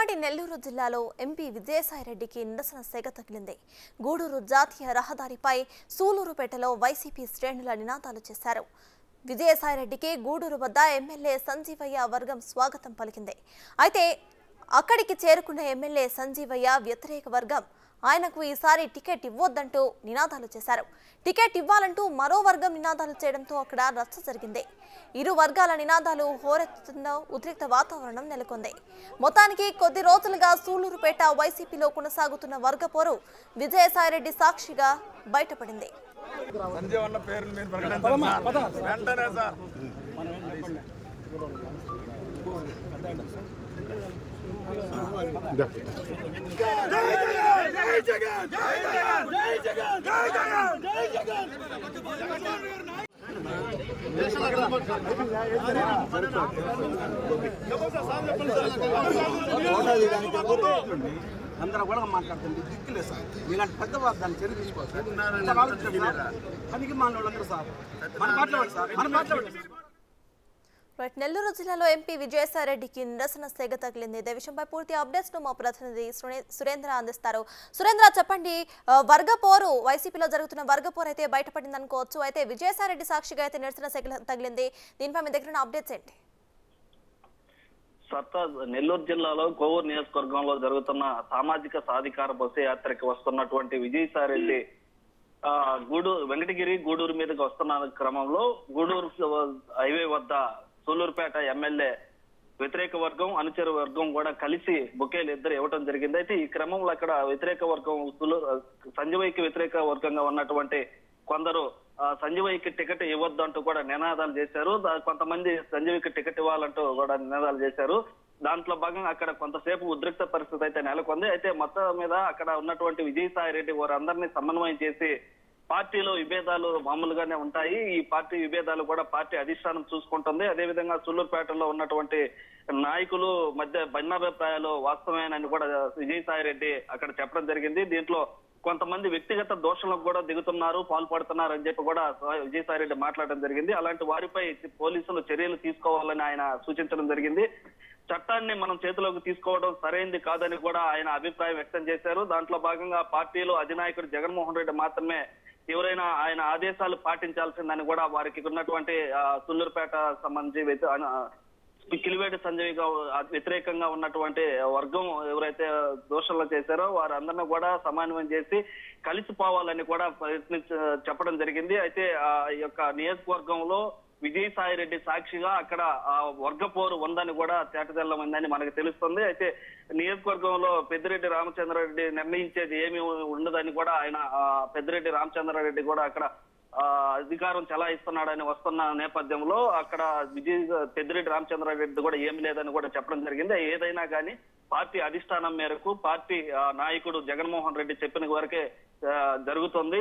ఉమ్మడి నెల్లూరు జిల్లాలో ఎంపీ విజయసాయిరెడ్డికి నిరసన సెగ తగిలింది. గూడూరు జాతీయ రహదారిపై సూలూరుపేటలో వైసీపీ శ్రేణుల నినాదాలు చేశారు. విజయసాయిరెడ్డికి గూడూరు వద్ద ఎమ్మెల్యే సంజీవయ్య వర్గం స్వాగతం పలికింది. అయితే అక్కడికి చేరుకున్న ఎమ్మెల్యే సంజీవయ్య వ్యతిరేక వర్గం ఆయనకు ఈసారి టికెట్ ఇవ్వొద్దంటూ నినాదాలు చేశారు. టికెట్ ఇవ్వాలంటూ మరో వర్గం నినాదాలు చేయడంతో అక్కడ రచ్చ జరిగింది. ఇరు వర్గాల నినాదాలు హోరెత్తుతున్న ఉద్రిక్త వాతావరణం నెలకొంది. మొత్తానికి కొద్ది రోజులుగా సూలూరుపేట వైసీపీలో కొనసాగుతున్న వర్గపోరు విజయసాయిరెడ్డి సాక్షిగా బయటపడింది. అందరూ కూడా మాట్లాడుతుంది దిక్కులేదు సార్. మీలాంటి పెద్ద దాన్ని చర్య తీసుకోవాలి. అందుకే మన వాళ్ళందరూ సార్ మనం మాట్లాడాలి సార్ మనం మాట్లాడాలి. నెల్లూరు జిల్లాలో ఎంపీ విజయసాయిరెడ్డికి నిరసన సెగ తగిలింది. ఇదే విషయంపై పూర్తి అప్డేట్స్ ను మా ప్రతినిధి సురేంద్ర అందిస్తారు. సురేంద్ర, చెప్పండి, వర్గపోరు వైసీపీలో జరుగుతున్న వర్గపోరు అయితే బయటపడింది అనుకోవచ్చు. అయితే విజయసాయిరెడ్డి సాక్షిగా అయితే నిరసన సెగ తగిలింది. దీనిపై మీ దగ్గర అప్డేట్స్ ఏంటి? నెల్లూరు జిల్లాలో కోవూరు నియోజకవర్గంలో జరుగుతున్న సామాజిక సాధికార బస్సు యాత్రకి వస్తున్నటువంటి విజయసాయిరెడ్డి వెంకటగిరి గూడూరు మీదకి వస్తున్న క్రమంలో గూడూరు హైవే వద్ద సూలూరుపేట ఎమ్మెల్యే వ్యతిరేక వర్గం అనుచర వర్గం కూడా కలిసి బొకేలు ఇద్దరు ఇవ్వడం జరిగింది. అయితే ఈ క్రమంలో అక్కడ వ్యతిరేక వర్గం సంజీవయ్యకి వ్యతిరేక వర్గంగా ఉన్నటువంటి కొందరు సంజీవయ్యకి టికెట్ ఇవ్వద్దంటూ కూడా నినాదాలు చేశారు. కొంతమంది సంజీవయ్యకి టికెట్ ఇవ్వాలంటూ కూడా నినాదాలు చేశారు. దాంట్లో భాగంగా అక్కడ కొంతసేపు ఉద్రిక్త పరిస్థితి అయితే నెలకొంది. అయితే మొత్తం మీద అక్కడ ఉన్నటువంటి విజయసాయిరెడ్డి వారందరినీ సమన్వయం చేసి పార్టీలో విభేదాలు మామూలుగానే ఉంటాయి. ఈ పార్టీ విభేదాలు కూడా పార్టీ అధిష్టానం చూసుకుంటుంది. అదేవిధంగా సూలూరుపేటలో ఉన్నటువంటి నాయకులు మధ్య భిన్నాభిప్రాయాలు వాస్తవేనని కూడా విజయసాయిరెడ్డి అక్కడ చెప్పడం జరిగింది. దీంట్లో కొంతమంది వ్యక్తిగత దోషణలకు కూడా దిగుతున్నారు, పాల్పడుతున్నారు అని చెప్పి కూడా విజయసాయిరెడ్డి మాట్లాడడం జరిగింది. అలాంటి వారిపై పోలీసులు చర్యలు తీసుకోవాలని ఆయన సూచించడం జరిగింది. చట్టాన్ని మనం చేతిలోకి తీసుకోవడం సరైంది కాదని కూడా ఆయన అభిప్రాయం వ్యక్తం చేశారు. దాంట్లో భాగంగా పార్టీలో అధినాయకుడు జగన్మోహన్ రెడ్డి మాత్రమే ఎవరైనా ఆయన ఆదేశాలు పాటించాల్సిందని కూడా వారికి ఉన్నటువంటి సూలూరుపేట సంబంధించి కిలివేటి సంజయ్ వ్యతిరేకంగా ఉన్నటువంటి వర్గం ఎవరైతే దోషణలు చేశారో వారందరినీ కూడా సమన్వయం చేసి కలిసిపోవాలని కూడా చెప్పడం జరిగింది. అయితే ఈ యొక్క నియోజకవర్గంలో విజయసాయిరెడ్డి సాక్షిగా అక్కడ వర్గపోరు ఉందని కూడా తేటతెల్లమైందని మనకు తెలుస్తుంది. అయితే నియోజకవర్గంలో పెద్దిరెడ్డి రామచంద్రారెడ్డి నిర్ణయించేది ఏమీ ఉండదని కూడా ఆయన పెద్దిరెడ్డి రామచంద్రారెడ్డి కూడా అక్కడ అధికారం చెలాయిస్తున్నాడని వస్తున్న నేపథ్యంలో అక్కడ పెద్దిరెడ్డి రామచంద్రారెడ్డి కూడా ఏమి లేదని కూడా చెప్పడం జరిగింది. ఏదైనా కానీ పార్టీ అధిష్టానం మేరకు పార్టీ నాయకుడు జగన్మోహన్ రెడ్డి చెప్పిన వరకే జరుగుతుంది.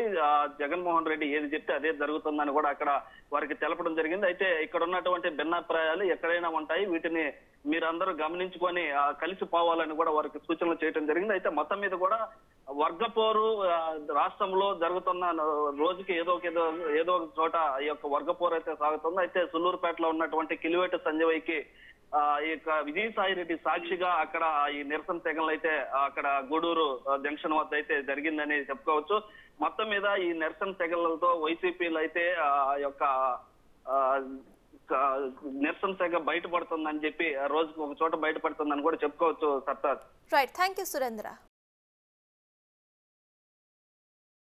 జగన్మోహన్ రెడ్డి ఏది చెప్తే అదే జరుగుతుందని కూడా అక్కడ వారికి తెలపడం జరిగింది. అయితే ఇక్కడ ఉన్నటువంటి భిన్నాభిప్రాయాలు ఎక్కడైనా ఉంటాయి, వీటిని మీరందరూ గమనించుకొని కలిసిపోవాలని కూడా వారికి సూచనలు చేయడం జరిగింది. అయితే మొత్తం మీద కూడా వర్గపోరు రాష్ట్రంలో జరుగుతున్న రోజుకి ఏదో ఒక చోట ఈ యొక్క వర్గపోరు అయితే సాగుతుంది. అయితే సూలూరుపేటలో ఉన్నటువంటి కిలివేటి సంజీవయ్యకి ఈ యొక్క విజయసాయిరెడ్డి సాక్షిగా అక్కడ ఈ నిరసన తెగలు అయితే అక్కడ గూడూరు జంక్షన్ వద్ద అయితే జరిగిందని చెప్పుకోవచ్చు. మొత్తం మీద ఈ నిరసన తెగలతో వైసీపీలు అయితే ఆ యొక్క నిరసన తెగ బయటపడుతుందని చెప్పి రోజుకు ఒక చోట బయటపడుతుందని కూడా చెప్పుకోవచ్చు. Sartaj. Right, thank you Surendra.